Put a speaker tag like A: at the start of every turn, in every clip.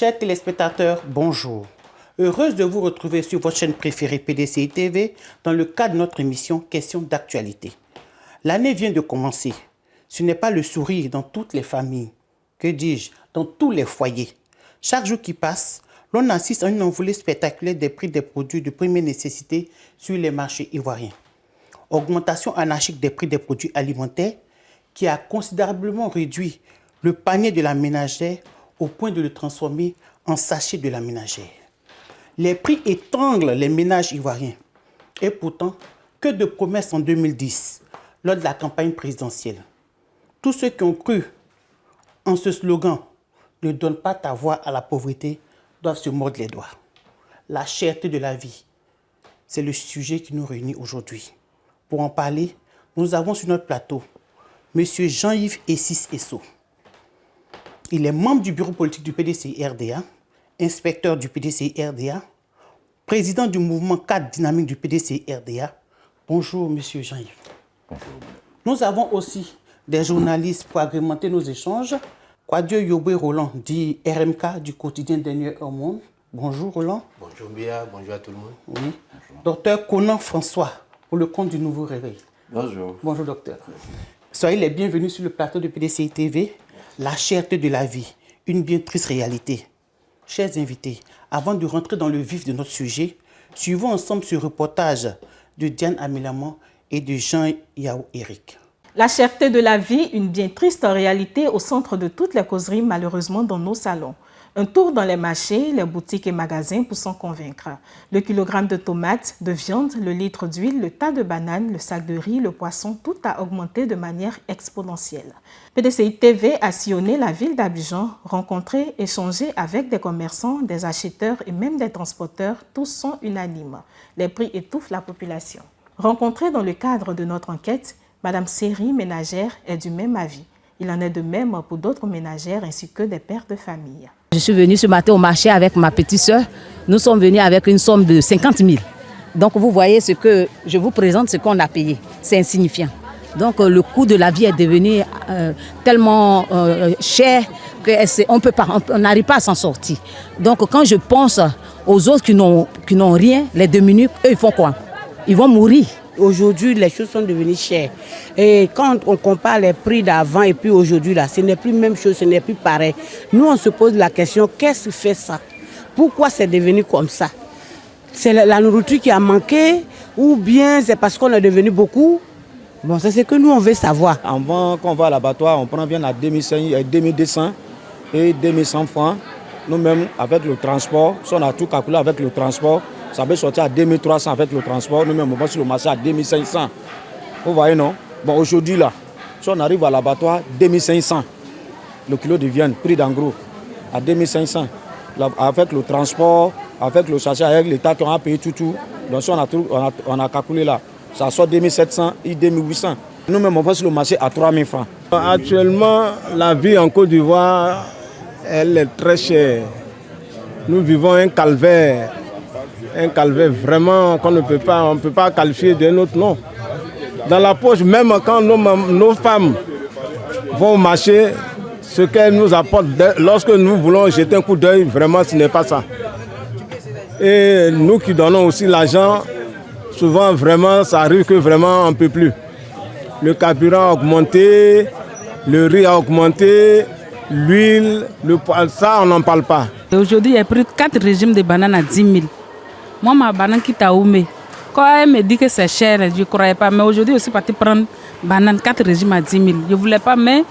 A: Chers téléspectateurs, bonjour. Heureuse de vous retrouver sur votre chaîne préférée PDCI TV dans le cadre de notre émission Questions d'actualité. L'année vient de commencer. Ce n'est pas le sourire dans toutes les familles, que dis-je, dans tous les foyers. Chaque jour qui passe, l'on assiste à une envolée spectaculaire des prix des produits de première nécessité sur les marchés ivoiriens. Augmentation anarchique des prix des produits alimentaires qui a considérablement réduit le panier de la ménagère au point de le transformer en sachet de la ménagère. Les prix étranglent les ménages ivoiriens. Et pourtant, que de promesses en 2010, lors de la campagne présidentielle. Tous ceux qui ont cru en ce slogan « Ne donne pas ta voix à la pauvreté » doivent se mordre les doigts. La cherté de la vie, c'est le sujet qui nous réunit aujourd'hui. Pour en parler, nous avons sur notre plateau M. Jean-Yves Essis Esso. Il est membre du bureau politique du PDCI RDA, inspecteur du PDCI RDA, président du mouvement cadre dynamique du PDCI RDA. Bonjour, M. Jean-Yves.
B: Bonjour.
A: Nous avons aussi des journalistes pour agrémenter nos échanges. Kwadio Yobé Roland, dit RMK du quotidien Dernier Heure Monde. Bonjour, Roland.
B: Bonjour, Bia. Bonjour à tout le monde.
A: Oui. Bonjour. Docteur Conan François, pour le compte du Nouveau Réveil.
C: Bonjour.
A: Bonjour, docteur. Soyez les bienvenus sur le plateau de PDCI TV. La cherté de la vie, une bien triste réalité. Chers invités, avant de rentrer dans le vif de notre sujet, suivons ensemble ce reportage de Diane Amélaman et de Jean-Yao Eric.
D: La cherté de la vie, une bien triste réalité au centre de toutes les causeries malheureusement dans nos salons. Un tour dans les marchés, les boutiques et magasins pour s'en convaincre. Le kilogramme de tomates, de viande, le litre d'huile, le tas de bananes, le sac de riz, le poisson, tout a augmenté de manière exponentielle. PDCI TV a sillonné la ville d'Abidjan, rencontré, échangé avec des commerçants, des acheteurs et même des transporteurs. Tous sont unanimes. Les prix étouffent la population. Rencontrée dans le cadre de notre enquête, Madame Série, ménagère, est du même avis. Il en est de même pour d'autres ménagères ainsi que des pères de famille.
E: Je suis venue ce matin au marché avec ma petite soeur. Nous sommes venus avec une somme de 50 000. Donc vous voyez ce que je vous présente, ce qu'on a payé. C'est insignifiant. Donc le coût de la vie est devenu tellement cher qu'on n'arrive pas à s'en sortir. Donc quand je pense aux autres qui n'ont rien, les 2 minutes, eux ils font quoi? Ils vont mourir.
F: Aujourd'hui, les choses sont devenues chères. Et quand on compare les prix d'avant et puis aujourd'hui, là, ce n'est plus la même chose, ce n'est plus pareil. Nous, on se pose la question, qu'est-ce qui fait ça? Pourquoi c'est devenu comme ça? C'est la nourriture qui a manqué ou bien c'est parce qu'on est devenu beaucoup? Bon, c'est ce que nous, on veut savoir.
G: Avant, quand on va à l'abattoir, on prend bien à 2200 et 2100 francs. Nous-mêmes, avec le transport, si on a tout calculé avec le transport, ça peut sortir à 2300 avec le transport. Nous-mêmes, on va sur le marché à 2500. Vous voyez, non? Bon, aujourd'hui, là, si on arrive à l'abattoir, 2500. Le kilo de viande, prix d'engros, à 2500. Là, avec le transport, avec le sachet, avec l'État qui a payé tout. Donc, si on a calculé là, ça sort 2700 et 2800. Nous-mêmes, on va sur le marché à 3000 francs.
C: Actuellement, la vie en Côte d'Ivoire, elle est très chère. Nous vivons un calvaire vraiment qu'on ne peut pas qualifier d'un autre nom. Dans la poche, même quand nos femmes vont au marché, ce qu'elles nous apportent, lorsque nous voulons jeter un coup d'œil, vraiment ce n'est pas ça. Et nous qui donnons aussi l'argent, souvent vraiment ça arrive que vraiment on ne peut plus. Le carburant a augmenté, le riz a augmenté, l'huile, le poisson, ça on n'en parle pas.
H: Aujourd'hui, j'ai pris 4 régimes de bananes à 10 000. Moi, ma banane qui t'a oumé. Quand elle me dit que c'est cher, je ne croyais pas. Mais aujourd'hui, je suis partie prendre banane 4 régimes à 10 000. Je ne voulais pas, mais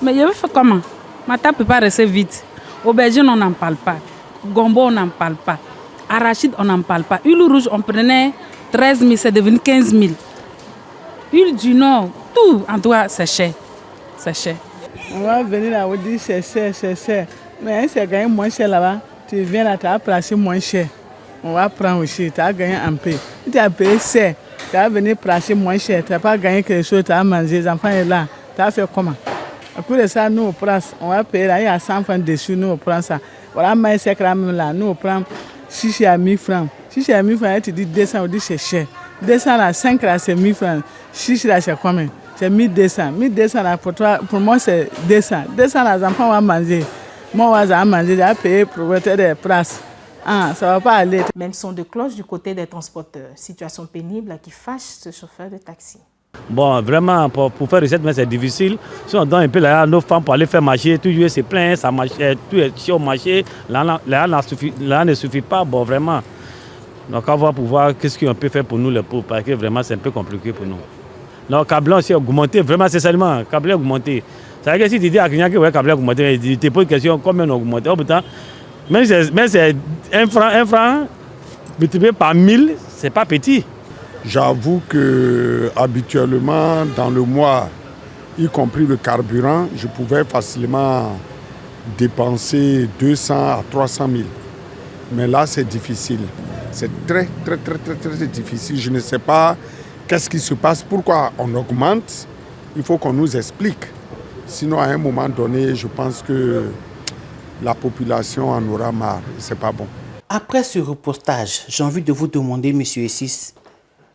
H: je vais faire comment? Ma table ne peut pas rester vide. Aubergine, on n'en parle pas. Gombo, on n'en parle pas. Arachide, on n'en parle pas. Huile rouge, on prenait 13 000, c'est devenu 15 000. Huile du Nord, tout, en tout cas, c'est cher. C'est cher.
I: On va venir là, on dit c'est cher. Mais c'est gagné moins cher là-bas. Tu viens là, tu as placé moins cher. On va prendre aussi, tu as gagné un peu. Tu as payé cher, tu as venu placer moins cher, tu n'as pas gagné quelque chose, tu as mangé, les enfants sont là. Tu as fait comment? À cause de ça, nous on prend, on va payer là, il y a 100 francs dessus, nous on prend ça. Voilà, mais c'est quand même là, nous on prend 6 à 1000 francs. 6 à 1000 francs, tu dis 200, on dit c'est cher. 200 là, 5 là, c'est 1000 francs. 6 là, c'est combien? C'est 1200. 1200 là, pour toi, pour moi c'est 200. 200 là, les enfants vont manger. Moi, j'ai mangé, j'ai payé pour propriétaire des places. Ah, ça ne va pas aller.
D: Même son de cloche du côté des transporteurs. Situation pénible qui fâche ce chauffeur de taxi.
J: Bon, vraiment, pour faire recette, c'est difficile. Si on donne un peu là, à nos femmes pour aller faire marcher, toujours c'est plein, ça marche, tout est chaud au marché, là ne suffit pas, bon, vraiment. Donc, on va pouvoir qu'est-ce qu'on peut faire pour nous, les pauvres, parce que vraiment, c'est un peu compliqué pour nous. Donc, câblant aussi augmenté, vraiment, c'est seulement câblant augmenté. C'est-à-dire que si tu dis à quelqu'un que ouais, câblant augmenté, il te pose une question, combien on a augmenté? Oh, putain, même c'est un franc, multiplié par 1000, c'est pas petit.
K: J'avoue que habituellement, dans le mois, y compris le carburant, je pouvais facilement dépenser 200 à 300 000. Mais là, c'est difficile. C'est très difficile. Je ne sais pas qu'est-ce qui se passe, pourquoi on augmente. Il faut qu'on nous explique. Sinon, à un moment donné, je pense que la population en aura marre. Ce n'est pas bon.
A: Après ce reportage, j'ai envie de vous demander, M. Essis,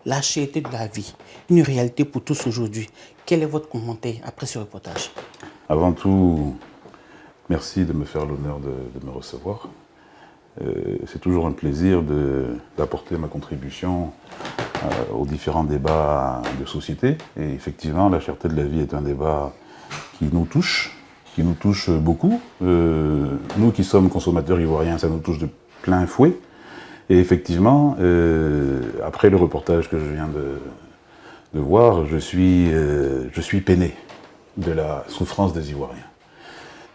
A: la cherté de la vie, une réalité pour tous aujourd'hui. Quel est votre commentaire après ce reportage?
L: Avant tout, merci de me faire l'honneur de me recevoir. C'est toujours un plaisir d'apporter ma contribution aux différents débats de société. Et effectivement, la cherté de la vie est un débat qui nous touche beaucoup. Nous qui sommes consommateurs ivoiriens, ça nous touche de plein fouet. Et effectivement, après le reportage que je viens de voir, je suis peiné de la souffrance des Ivoiriens.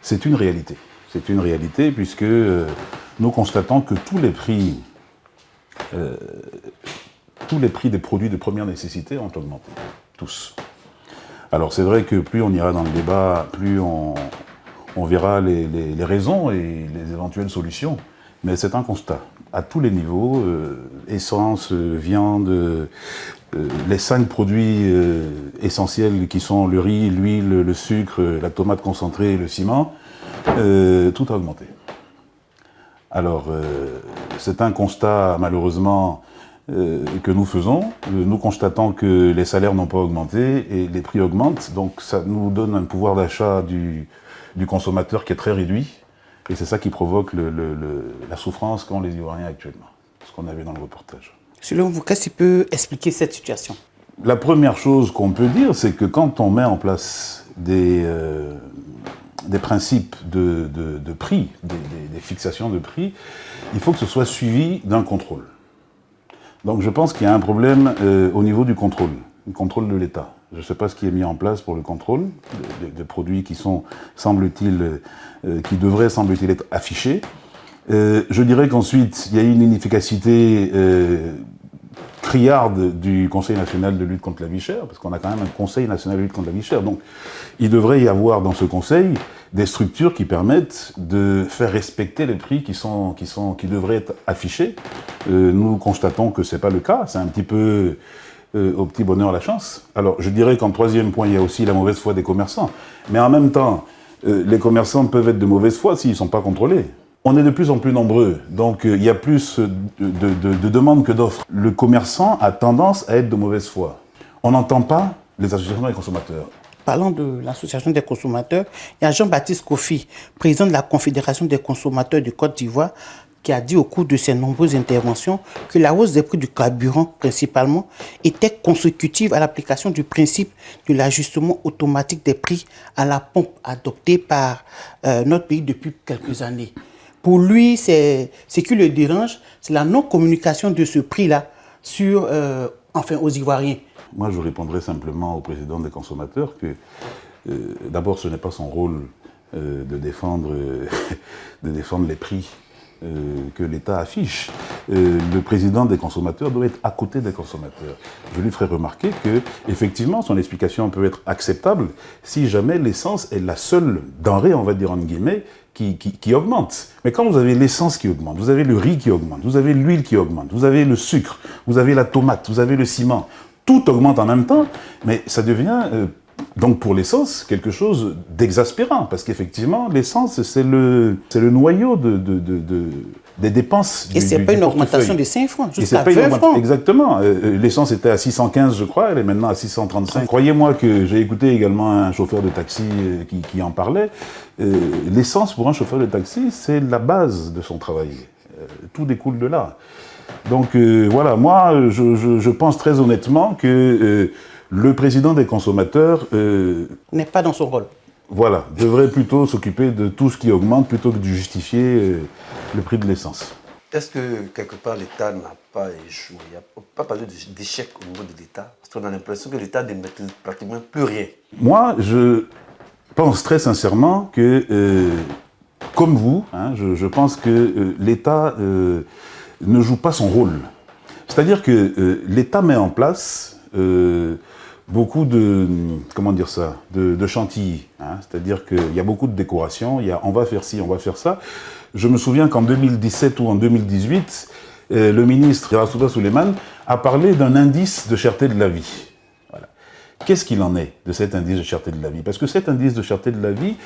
L: C'est une réalité. C'est une réalité puisque nous constatons que tous les prix des produits de première nécessité ont augmenté. Tous. Alors c'est vrai que plus on ira dans le débat, plus on verra les raisons et les éventuelles solutions. Mais c'est un constat. À tous les niveaux, essence, viande, les 5 produits essentiels qui sont le riz, l'huile, le sucre, la tomate concentrée, le ciment, tout a augmenté. Alors, c'est un constat malheureusement que nous faisons. Nous constatons que les salaires n'ont pas augmenté et les prix augmentent. Donc ça nous donne un pouvoir d'achat du consommateur qui est très réduit. Et c'est ça qui provoque la souffrance qu'ont les Ivoiriens actuellement, ce qu'on a vu dans le reportage.
A: Selon vous, qu'est-ce qui peut expliquer cette situation?
L: La première chose qu'on peut dire, c'est que quand on met en place des principes de prix, des fixations de prix, il faut que ce soit suivi d'un contrôle. Donc je pense qu'il y a un problème au niveau du contrôle de l'État. Je ne sais pas ce qui est mis en place pour le contrôle des produits qui sont, semble-t-il, qui devraient, semble-t-il, être affichés. Je dirais qu'ensuite, il y a une inefficacité criarde du Conseil national de lutte contre la vie chère, parce qu'on a quand même un Conseil national de lutte contre la vie chère. Donc, il devrait y avoir dans ce Conseil des structures qui permettent de faire respecter les prix qui devraient être affichés. Nous constatons que ce n'est pas le cas. C'est un petit peu au petit bonheur la chance. Alors, je dirais qu'en troisième point, il y a aussi la mauvaise foi des commerçants. Mais en même temps, les commerçants peuvent être de mauvaise foi s'ils ne sont pas contrôlés. On est de plus en plus nombreux, donc il y a plus de demandes que d'offres. Le commerçant a tendance à être de mauvaise foi. On n'entend pas les associations des consommateurs.
A: Parlant de l'association des consommateurs, il y a Jean-Baptiste Kofi, président de la Confédération des consommateurs de Côte d'Ivoire, qui a dit au cours de ses nombreuses interventions que la hausse des prix du carburant, principalement, était consécutive à l'application du principe de l'ajustement automatique des prix à la pompe adopté par notre pays depuis quelques années. Pour lui, ce qui le dérange, c'est la non-communication de ce prix-là aux Ivoiriens.
L: Moi, je répondrai simplement au président des consommateurs que, d'abord, ce n'est pas son rôle de défendre les prix que l'État affiche. Le président des consommateurs doit être à côté des consommateurs. Je lui ferai remarquer que, effectivement, son explication peut être acceptable si jamais l'essence est la seule denrée, on va dire en guillemets, qui augmente. Mais quand vous avez l'essence qui augmente, vous avez le riz qui augmente, vous avez l'huile qui augmente, vous avez le sucre, vous avez la tomate, vous avez le ciment, tout augmente en même temps, mais ça devient, donc pour l'essence, quelque chose d'exaspérant, parce qu'effectivement, l'essence, c'est le noyau de des dépenses.
A: Et ce n'est pas une augmentation de 5 francs, jusqu'à 20 francs.
L: Exactement. L'essence était à 615, je crois, elle est maintenant à 635. Croyez-moi que j'ai écouté également un chauffeur de taxi qui en parlait. L'essence pour un chauffeur de taxi, c'est la base de son travail. Tout découle de là. Donc voilà, moi, je pense très honnêtement que le président des consommateurs
A: n'est pas dans son rôle.
L: Voilà, devrait plutôt s'occuper de tout ce qui augmente plutôt que de justifier le prix de l'essence.
B: Est-ce que quelque part l'État n'a pas échoué? Il ne faut pas parler d'échec au niveau de l'État, parce qu'on a l'impression que l'État ne maîtrise pratiquement plus rien.
L: Moi, je pense très sincèrement que, comme vous, hein, je pense que l'État ne joue pas son rôle. C'est-à-dire que l'État met en place beaucoup de, comment dire ça, de chantilly. Hein, c'est-à-dire qu'il y a beaucoup de décorations, on va faire ci, on va faire ça. Je me souviens qu'en 2017 ou en 2018, le ministre Rassouda Souleymane a parlé d'un indice de cherté de la vie. Voilà. Qu'est-ce qu'il en est de cet indice de cherté de la vie? Parce que cet indice de cherté de la vie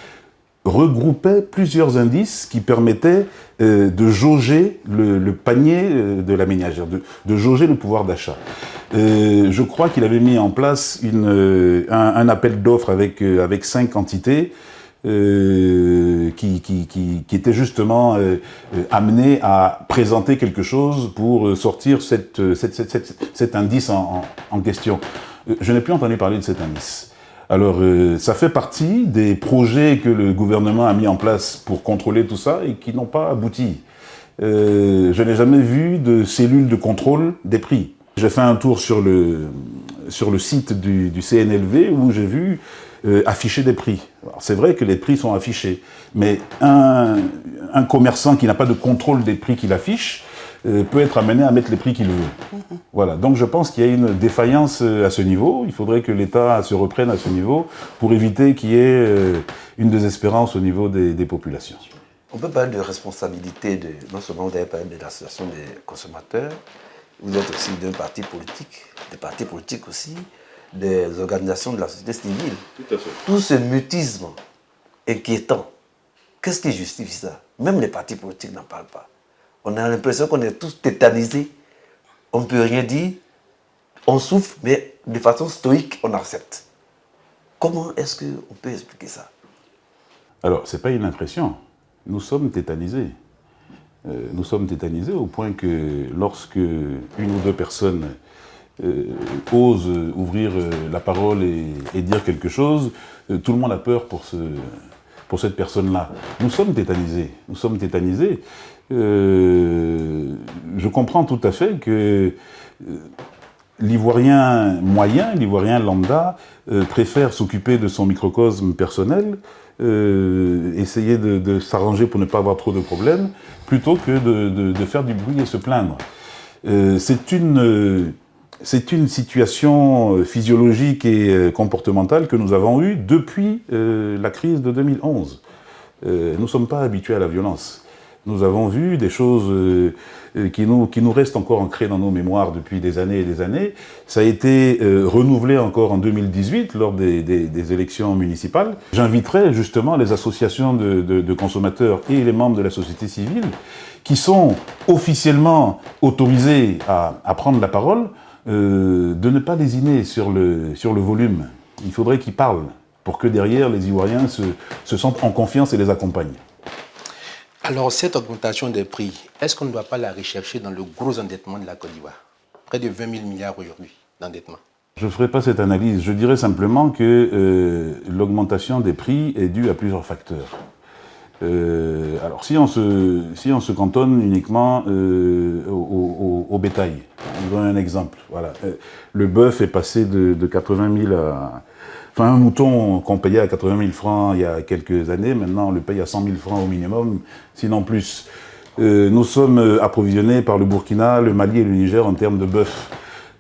L: regroupait plusieurs indices qui permettaient de jauger le panier de la ménagère, de jauger le pouvoir d'achat. Je crois qu'il avait mis en place un appel d'offres avec 5 entités qui étaient justement amenées à présenter quelque chose pour sortir cet indice en question. Je n'ai plus entendu parler de cet indice. Alors, ça fait partie des projets que le gouvernement a mis en place pour contrôler tout ça et qui n'ont pas abouti. Je n'ai jamais vu de cellule de contrôle des prix. J'ai fait un tour sur le site du CNLV où j'ai vu afficher des prix. C'est vrai que les prix sont affichés, mais un commerçant qui n'a pas de contrôle des prix qu'il affiche peut être amené à mettre les prix qu'il veut. Voilà. Donc je pense qu'il y a une défaillance à ce niveau. Il faudrait que l'État se reprenne à ce niveau pour éviter qu'il y ait une désespérance au niveau des populations.
B: On peut parler de responsabilité, non seulement vous avez parlé de l'association des consommateurs, vous êtes aussi d'un parti politique, des partis politiques aussi, des organisations de la société civile.
L: Tout à fait.
B: Tout ce mutisme inquiétant, qu'est-ce qui justifie ça? Même les partis politiques n'en parlent pas. On a l'impression qu'on est tous tétanisés. On ne peut rien dire. On souffre, mais de façon stoïque, on accepte. Comment est-ce qu'on peut expliquer ça?
L: Alors, ce n'est pas une impression. Nous sommes tétanisés. Nous sommes tétanisés au point que lorsque une ou deux personnes osent ouvrir la parole et dire quelque chose, tout le monde a peur pour cette personne-là. Nous sommes tétanisés. Nous sommes tétanisés. Je comprends tout à fait que l'Ivoirien moyen, l'Ivoirien lambda, préfère s'occuper de son microcosme personnel, essayer de s'arranger pour ne pas avoir trop de problèmes, plutôt que de faire du bruit et se plaindre. C'est une situation physiologique et comportementale que nous avons eue depuis la crise de 2011. Nous ne sommes pas habitués à la violence. Nous avons vu des choses qui nous restent encore ancrées dans nos mémoires depuis des années et des années. Ça a été renouvelé encore en 2018 lors des élections municipales. J'inviterai justement les associations de consommateurs et les membres de la société civile qui sont officiellement autorisés à prendre la parole, de ne pas lésiner sur le volume. Il faudrait qu'ils parlent pour que derrière les Ivoiriens se sentent en confiance et les accompagnent.
B: Alors, cette augmentation des prix, est-ce qu'on ne doit pas la rechercher dans le gros endettement de la Côte d'Ivoire? Près de 20 000 milliards aujourd'hui d'endettement. Je
L: ne ferai pas cette analyse. Je dirais simplement que l'augmentation des prix est due à plusieurs facteurs. Alors, si on se cantonne uniquement au bétail, je donne un exemple. Voilà. Le bœuf est passé de 80 000 à... Enfin, un mouton qu'on payait à 80 000 francs il y a quelques années, maintenant on le paye à 100 000 francs au minimum, sinon plus. Nous sommes approvisionnés par le Burkina, le Mali et le Niger en termes de bœuf.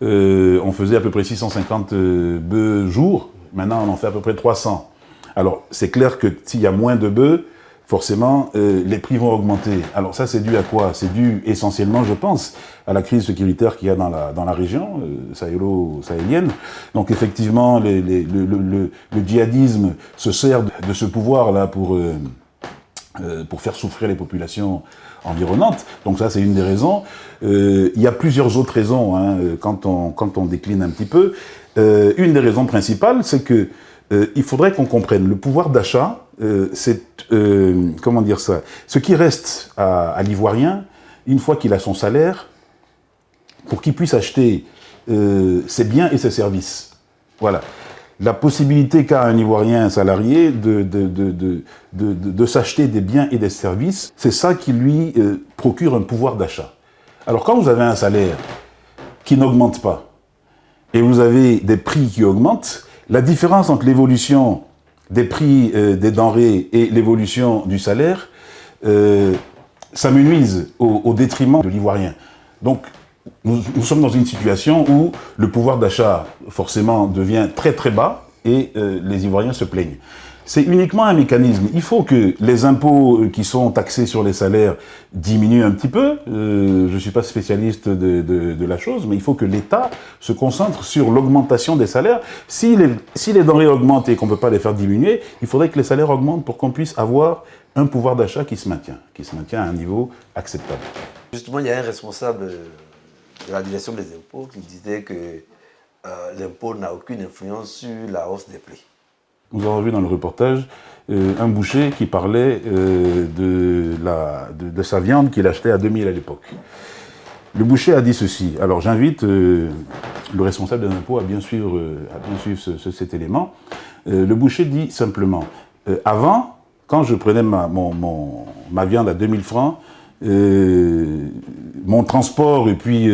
L: On faisait à peu près 650 bœufs jour, maintenant on en fait à peu près 300. Alors c'est clair que s'il y a moins de bœufs, forcément, les prix vont augmenter. Alors ça, c'est dû à quoi? C'est dû essentiellement, je pense, à la crise sécuritaire qu'il y a dans la région sahélienne. Donc effectivement, le djihadisme se sert de ce pouvoir-là pour faire souffrir les populations environnantes. Donc ça, c'est une des raisons. Il y a plusieurs autres raisons, hein, quand on décline un petit peu. Une des raisons principales, c'est que il faudrait qu'on comprenne le pouvoir d'achat, c'est, comment dire ça, ce qui reste à l'Ivoirien, une fois qu'il a son salaire, pour qu'il puisse acheter ses biens et ses services. Voilà. La possibilité qu'a un Ivoirien salarié de s'acheter des biens et des services, c'est ça qui lui procure un pouvoir d'achat. Alors quand vous avez un salaire qui n'augmente pas, et vous avez des prix qui augmentent, la différence entre l'évolution des prix des denrées et l'évolution du salaire, ça me nuise au détriment de l'Ivoirien. Donc, nous sommes dans une situation où le pouvoir d'achat, forcément, devient très très bas et les Ivoiriens se plaignent. C'est uniquement un mécanisme. Il faut que les impôts qui sont taxés sur les salaires diminuent un petit peu. Je ne suis pas spécialiste de la chose, mais il faut que l'État se concentre sur l'augmentation des salaires. Si les denrées augmentent et qu'on ne peut pas les faire diminuer, il faudrait que les salaires augmentent pour qu'on puisse avoir un pouvoir d'achat qui se maintient à un niveau acceptable.
B: Justement, il y a un responsable de la direction des impôts qui disait que l'impôt n'a aucune influence sur la hausse des prix.
L: Nous avons vu dans le reportage un boucher qui parlait de sa viande qu'il achetait à 2000 à l'époque. Le boucher a dit ceci. Alors j'invite le responsable des impôts à bien suivre cet élément. Le boucher dit simplement, avant, quand je prenais ma viande à 2000 francs, mon transport et puis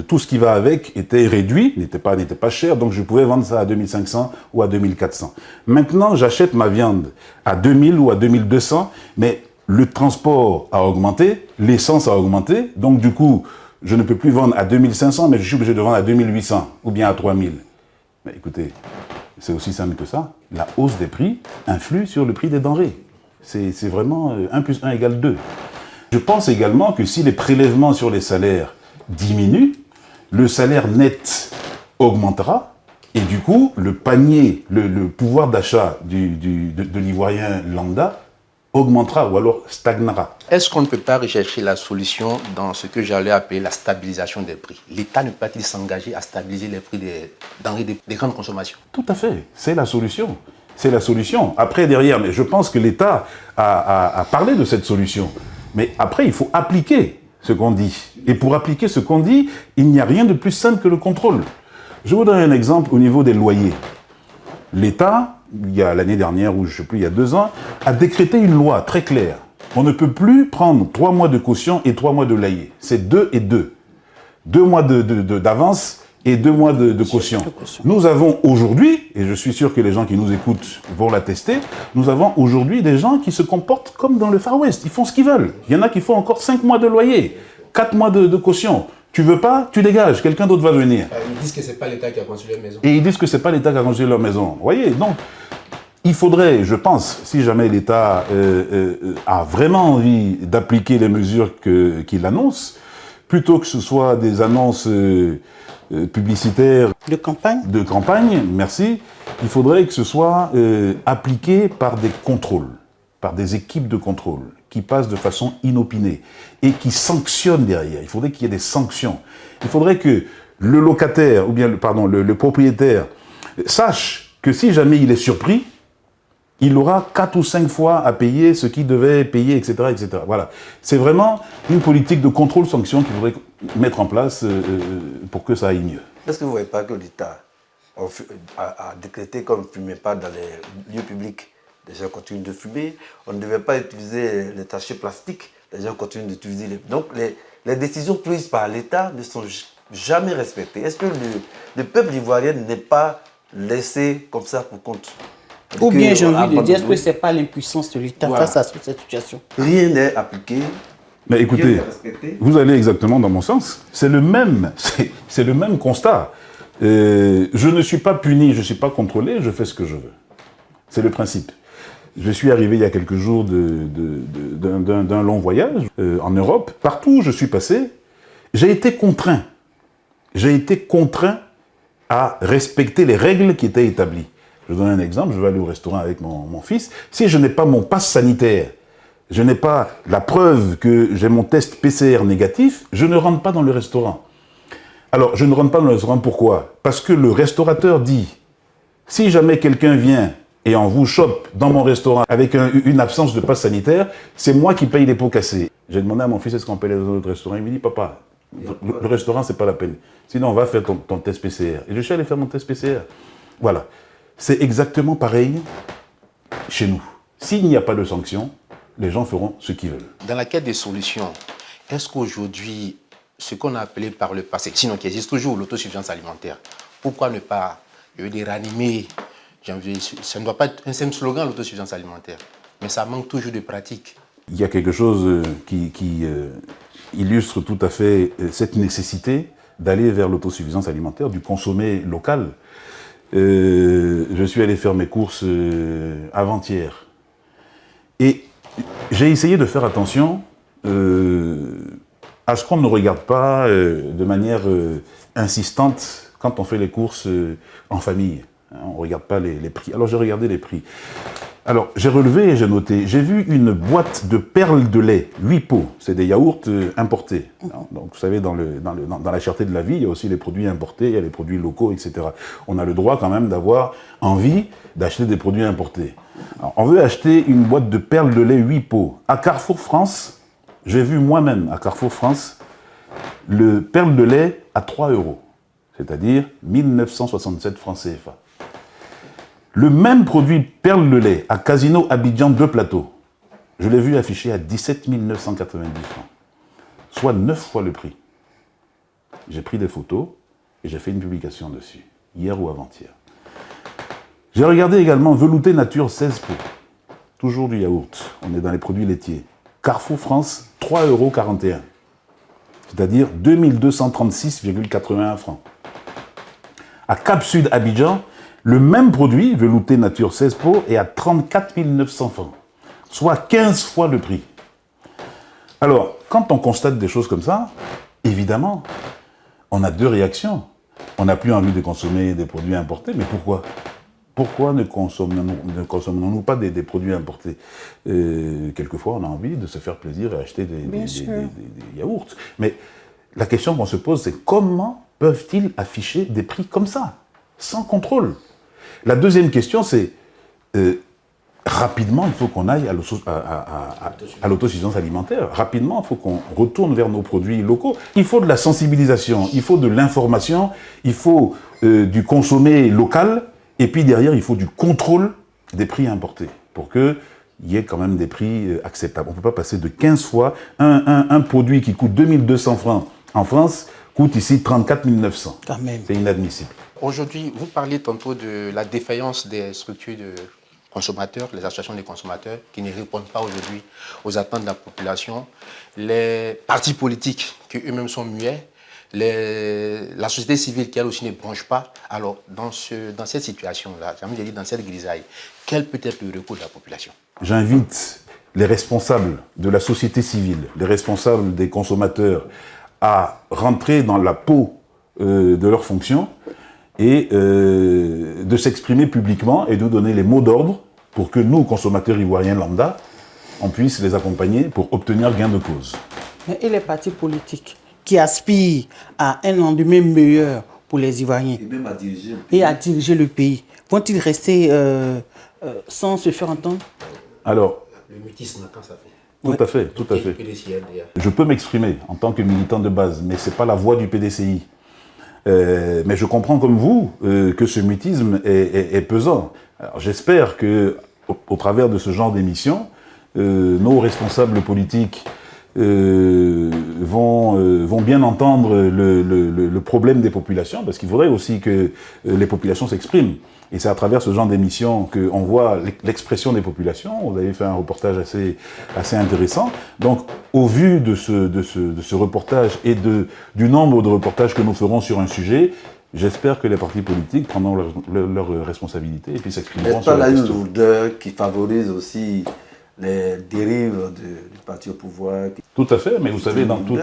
L: tout ce qui va avec était réduit, n'était pas cher, donc je pouvais vendre ça à 2500 ou à 2400. Maintenant, j'achète ma viande à 2000 ou à 2200, mais le transport a augmenté, l'essence a augmenté, donc du coup, je ne peux plus vendre à 2500, mais je suis obligé de vendre à 2800 ou bien à 3000. Mais écoutez, c'est aussi simple que ça. La hausse des prix influe sur le prix des denrées. C'est vraiment 1 plus 1 égale 2. Je pense également que si les prélèvements sur les salaires diminuent, le salaire net augmentera et du coup, le panier, le pouvoir d'achat de l'Ivoirien lambda augmentera ou alors stagnera.
M: Est-ce qu'on ne peut pas rechercher la solution dans ce que j'allais appeler la stabilisation des prix? L'État ne peut-il s'engager à stabiliser les prix des denrées des grandes consommations?
L: Tout à fait, c'est la solution. C'est la solution. Après, derrière, mais je pense que l'État a parlé de cette solution. Mais après, il faut appliquer ce qu'on dit. Et pour appliquer ce qu'on dit, il n'y a rien de plus simple que le contrôle. Je vous donne un exemple au niveau des loyers. L'État, il y a l'année dernière, ou je ne sais plus, il y a 2 ans, a décrété une loi très claire. On ne peut plus prendre 3 mois de caution et 3 mois de loyer. C'est 2 et 2. 2 mois d'avance et 2 mois de caution. Nous avons aujourd'hui, et je suis sûr que les gens qui nous écoutent vont l'attester, nous avons aujourd'hui des gens qui se comportent comme dans le Far West. Ils font ce qu'ils veulent. Il y en a qui font encore 5 mois de loyer, 4 mois de caution. Tu veux pas, tu dégages, quelqu'un d'autre va venir.
M: Ils disent que ce n'est pas l'État qui a construit leur maison.
L: Et ils disent que ce n'est pas l'État qui a construit leur maison. Vous voyez, donc, il faudrait, je pense, si jamais l'État a vraiment envie d'appliquer les mesures qu'il annonce, plutôt que ce soit des annonces publicitaires
A: de campagne,
L: merci, il faudrait que ce soit appliqué par des contrôles, par des équipes de contrôle qui passent de façon inopinée et qui sanctionnent derrière. Il faudrait qu'il y ait des sanctions. Il faudrait que le locataire, ou bien le propriétaire, sache que si jamais il est surpris, il aura 4 ou 5 fois à payer ce qu'il devait payer, etc., etc. Voilà. C'est vraiment une politique de contrôle-sanction qu'il faudrait mettre en place pour que ça aille mieux.
B: Est-ce que vous ne voyez pas que l'État a décrété qu'on ne fumait pas dans les lieux publics? Les gens continuent de fumer. On ne devait pas utiliser les sachets plastiques. Les gens continuent d'utiliser les... Donc les décisions prises par l'État ne sont jamais respectées. Est-ce que le peuple ivoirien n'est pas laissé comme ça pour compte?
A: Ou bien j'ai envie de dire, est-ce que ce n'est pas l'impuissance de l'État face à cette situation?
B: Rien n'est appliqué.
L: Mais écoutez, vous allez exactement dans mon sens. C'est le même constat. Je ne suis pas puni, je ne suis pas contrôlé, je fais ce que je veux. C'est le principe. Je suis arrivé il y a quelques jours d'un long voyage en Europe. Partout où je suis passé, j'ai été contraint. J'ai été contraint à respecter les règles qui étaient établies. Je vous donne un exemple, je vais aller au restaurant avec mon fils. Si je n'ai pas mon passe sanitaire, je n'ai pas la preuve que j'ai mon test PCR négatif, je ne rentre pas dans le restaurant. Alors, je ne rentre pas dans le restaurant, pourquoi? Parce que le restaurateur dit, si jamais quelqu'un vient et on vous chope dans mon restaurant avec une absence de passe sanitaire, c'est moi qui paye les pots cassés. J'ai demandé à mon fils, est-ce qu'on paye les autres restaurants? Il me dit, papa, le restaurant, c'est pas la peine. Sinon, on va faire ton test PCR. Et je suis allé faire mon test PCR. Voilà. C'est exactement pareil chez nous. S'il n'y a pas de sanction, les gens feront ce qu'ils veulent.
M: Dans la quête des solutions, est-ce qu'aujourd'hui, ce qu'on a appelé par le passé, sinon qui existe toujours, l'autosuffisance alimentaire, pourquoi ne pas ranimer? Ça ne doit pas être un simple slogan, l'autosuffisance alimentaire, mais ça manque toujours de pratique.
L: Il y a quelque chose qui illustre tout à fait cette nécessité d'aller vers l'autosuffisance alimentaire, du consommer local. Je suis allé faire mes courses avant-hier. Et j'ai essayé de faire attention à ce qu'on ne regarde pas de manière insistante quand on fait les courses en famille. On ne regarde pas les prix. Alors j'ai regardé les prix. Alors j'ai relevé et j'ai noté. J'ai vu une boîte de perles de lait, 8 pots. C'est des yaourts importés. Donc vous savez, dans la cherté de la vie, il y a aussi les produits importés, il y a les produits locaux, etc. On a le droit quand même d'avoir envie d'acheter des produits importés. Alors, on veut acheter une boîte de perles de lait 8 pots. À Carrefour France, j'ai vu moi-même à Carrefour France le perle de lait à 3 €, c'est-à-dire 1967 francs CFA. Le même produit perle de lait à Casino Abidjan 2 plateaux, je l'ai vu affiché à 17 990 francs, soit 9 fois le prix. J'ai pris des photos et j'ai fait une publication dessus, hier ou avant-hier. J'ai regardé également Velouté Nature 16 pots, toujours du yaourt, on est dans les produits laitiers. Carrefour France, 3,41 €, c'est-à-dire 2236,81 francs. À Cap Sud Abidjan, le même produit, Velouté Nature 16 pots, est à 34 900 francs, soit 15 fois le prix. Alors, quand on constate des choses comme ça, évidemment, on a deux réactions. On n'a plus envie de consommer des produits importés, mais pourquoi? Pourquoi ne consommons-nous pas des produits importés? Quelquefois, on a envie de se faire plaisir et acheter des yaourts. Mais la question qu'on se pose, c'est comment peuvent-ils afficher des prix comme ça, sans contrôle? La deuxième question, c'est rapidement, il faut qu'on aille à l'autosuffisance alimentaire. Rapidement, il faut qu'on retourne vers nos produits locaux. Il faut de la sensibilisation, il faut de l'information, il faut du consommer local, et puis derrière, il faut du contrôle des prix importés pour qu'il y ait quand même des prix acceptables. On ne peut pas passer de 15 fois un produit qui coûte 2200 francs en France, coûte ici 34 900. Quand même. C'est inadmissible.
M: Aujourd'hui, vous parliez tantôt de la défaillance des structures de consommateurs, les associations des consommateurs qui ne répondent pas aujourd'hui aux attentes de la population, les partis politiques qui eux-mêmes sont muets, la société civile qui elle aussi ne bronche pas. Alors, dans cette situation-là, dans cette grisaille, quel peut être le recours de la population?
L: J'invite les responsables de la société civile, les responsables des consommateurs à rentrer dans la peau de leurs fonctions et de s'exprimer publiquement et de donner les mots d'ordre pour que nous, consommateurs ivoiriens lambda, on puisse les accompagner pour obtenir gain de cause.
A: Et les partis politiques qui aspirent à un lendemain meilleur pour les Ivoiriens
B: et même à
A: diriger le pays, vont-ils rester sans se faire entendre?
L: Alors,
M: le mutisme, quand ça fait.
L: Tout à fait, tout à fait. Je peux m'exprimer en tant que militant de base, mais ce n'est pas la voix du PDCI. Mais je comprends comme vous que ce mutisme est pesant. J'espère qu'au travers de ce genre d'émission, nos responsables politiques vont bien entendre le problème des populations, parce qu'il faudrait aussi que les populations s'expriment. Et c'est à travers ce genre d'émission qu'on voit l'expression des populations. Vous avez fait un reportage assez intéressant. Donc, au vu de ce reportage et du nombre de reportages que nous ferons sur un sujet, j'espère que les partis politiques prendront leurs responsabilités et puis s'exprimeront sur la question.
B: Est-ce pas là une lourdeur qui favorise aussi les dérives du parti au pouvoir?
L: Tout à fait, mais vous savez, dans toute...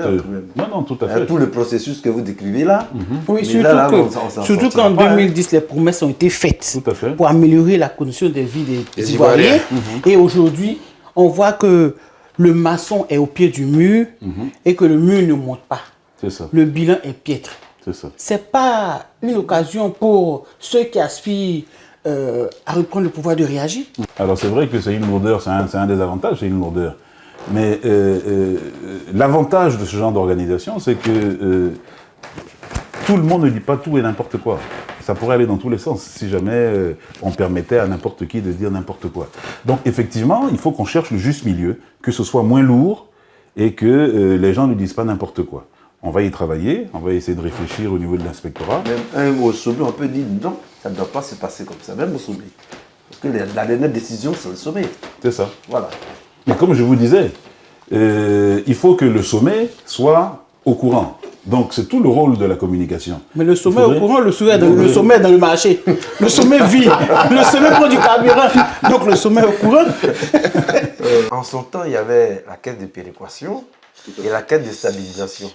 L: Non, tout à fait.
B: Tout le processus que vous décrivez là.
A: Oui, surtout qu'en 2010, les promesses ont été faites pour améliorer la condition de vie des Ivoiriens. Et aujourd'hui, on voit que le maçon est au pied du mur et que le mur ne monte pas.
L: C'est ça.
A: Le bilan est piètre.
L: C'est ça.
A: C'est pas une occasion pour ceux qui aspirent à reprendre le pouvoir de réagir?
L: Alors c'est vrai que c'est une lourdeur, c'est un des avantages, c'est une lourdeur. Mais l'avantage de ce genre d'organisation, c'est que tout le monde ne dit pas tout et n'importe quoi. Ça pourrait aller dans tous les sens si jamais on permettait à n'importe qui de dire n'importe quoi. Donc effectivement, il faut qu'on cherche le juste milieu, que ce soit moins lourd et que les gens ne disent pas n'importe quoi. On va y travailler, on va essayer de réfléchir au niveau de l'inspectorat.
B: Même au sommet, on peut dire non, ça ne doit pas se passer comme ça, même au sommet. Parce que la dernière décision, c'est le sommet.
L: C'est ça.
B: Voilà.
L: Mais comme je vous disais, il faut que le sommet soit au courant. Donc c'est tout le rôle de la communication.
A: Mais le sommet au courant, le sommet est dans le marché. Le sommet vit, le sommet prend du carburant. Donc le sommet est au courant.
B: En son temps, il y avait la caisse de péréquation et la caisse de stabilisation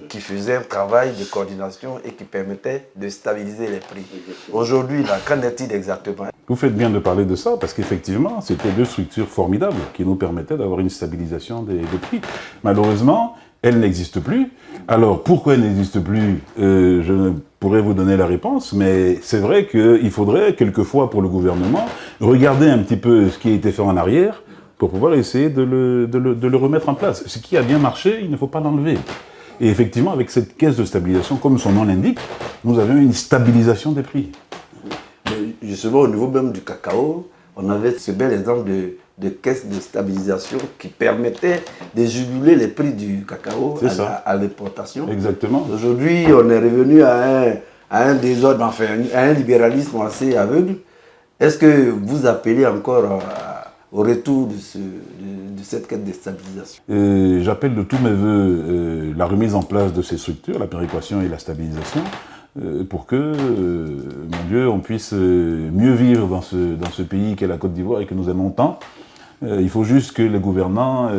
B: qui faisait un travail de coordination et qui permettait de stabiliser les prix. Aujourd'hui, qu'en est-il exactement?
L: Vous faites bien de parler de ça parce qu'effectivement, c'était deux structures formidables qui nous permettaient d'avoir une stabilisation des prix. Malheureusement, elles n'existent plus. Alors, pourquoi elles n'existent plus? Je ne pourrais vous donner la réponse, mais c'est vrai qu'il faudrait, quelquefois, pour le gouvernement, regarder un petit peu ce qui a été fait en arrière pour pouvoir essayer de le remettre en place. Ce qui a bien marché, il ne faut pas l'enlever. Et effectivement, avec cette caisse de stabilisation, comme son nom l'indique, nous avions une stabilisation des prix.
B: Mais justement, au niveau même du cacao, on avait ce bel exemple de caisse de stabilisation qui permettait de juguler les prix du cacao à l'importation.
L: Exactement.
B: Aujourd'hui, on est revenu à un désordre, enfin, à un libéralisme assez aveugle. Est-ce que vous appelez encore au retour de cette caisse de stabilisation?
L: J'appelle de tous mes voeux la remise en place de ces structures, la péréquation et la stabilisation, pour que, mon Dieu, on puisse mieux vivre dans ce pays qu'est la Côte d'Ivoire et que nous aimons tant. Il faut juste que les gouvernants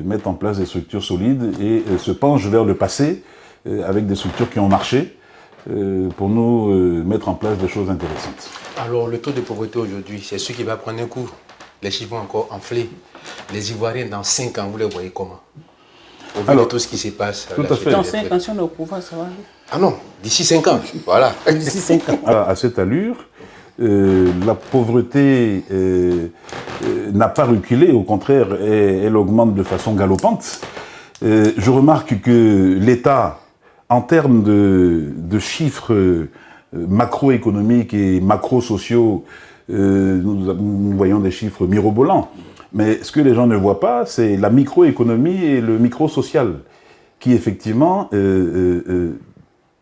L: mettent en place des structures solides et se penchent vers le passé avec des structures qui ont marché pour nous mettre en place des choses intéressantes.
M: Alors, le taux de pauvreté aujourd'hui, c'est ce qui va prendre un coup. Les chiffres vont encore enfler. Les Ivoiriens, dans 5 ans, vous les voyez comment? Au vu de tout ce qui se passe.
L: Tout à fait.
A: Dans 5 ans, si on est au pouvoir, ça va aller?
M: Ah non, d'ici 5 ans, voilà.
A: D'ici 5 ans.
L: À cette allure, la pauvreté n'a pas reculé, au contraire, elle augmente de façon galopante. Je remarque que l'État, en termes de chiffres macroéconomiques et macro-sociaux, nous voyons des chiffres mirobolants. Mais ce que les gens ne voient pas, c'est la microéconomie et le micro-social, qui effectivement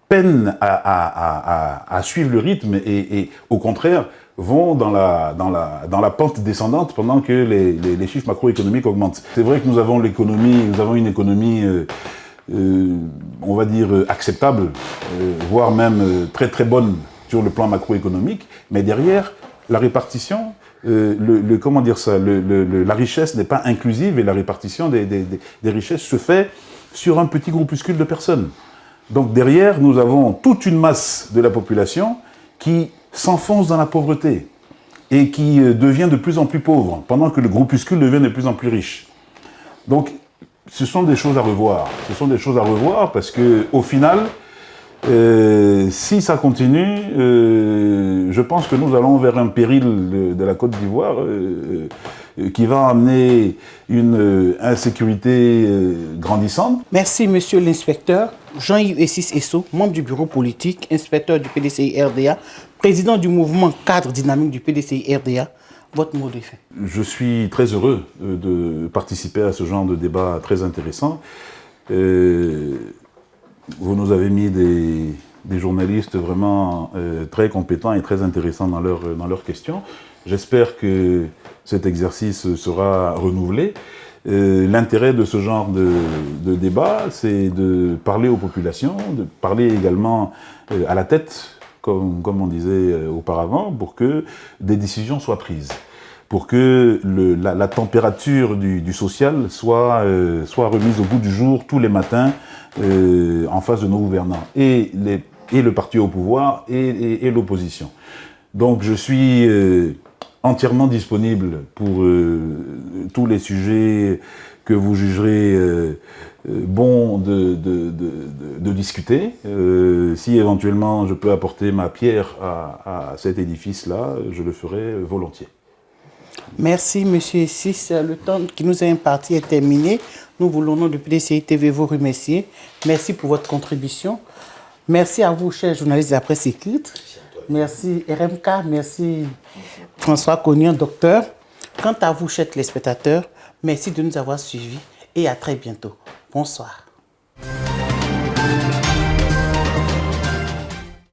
L: peinent à suivre le rythme et au contraire vont dans la pente descendante pendant que les chiffres macroéconomiques augmentent. C'est vrai que nous avons une économie on va dire acceptable, voire même très très bonne sur le plan macroéconomique, mais derrière la répartition, comment dire ça, la richesse n'est pas inclusive et la répartition des richesses se fait sur un petit groupuscule de personnes. Donc derrière, nous avons toute une masse de la population qui s'enfonce dans la pauvreté et qui devient de plus en plus pauvre, pendant que le groupuscule devient de plus en plus riche. Donc ce sont des choses à revoir. Ce sont des choses à revoir parce qu'au final, si ça continue, je pense que nous allons vers un péril de la Côte d'Ivoire qui va amener une insécurité grandissante.
A: Merci, monsieur l'inspecteur. Jean-Yves Essis Esso, membre du bureau politique, inspecteur du PDCI-RDA, président du mouvement cadre dynamique du PDCI-RDA. Votre mot de fin.
L: Je suis très heureux de participer à ce genre de débat très intéressant. Vous nous avez mis des journalistes vraiment très compétents et très intéressants dans leurs questions. J'espère que cet exercice sera renouvelé. L'intérêt de ce genre de débat, c'est de parler aux populations, de parler également à la tête, comme on disait auparavant, pour que des décisions soient prises, pour que la température du social soit remise au bout du jour tous les matins en face de nos gouvernants, et le parti au pouvoir et l'opposition. Donc je suis entièrement disponible pour tous les sujets que vous jugerez bon de discuter. Si éventuellement je peux apporter ma pierre à cet édifice-là, je le ferai volontiers.
A: Merci, Monsieur Essis. Le temps qui nous est imparti est terminé. Nous voulons, au nom de PDCI TV, vous remercier. Merci pour votre contribution. Merci à vous, chers journalistes de la presse écrite. Merci RMK, merci François Cognan, docteur. Quant à vous, chers téléspectateurs, merci de nous avoir suivis et à très bientôt. Bonsoir.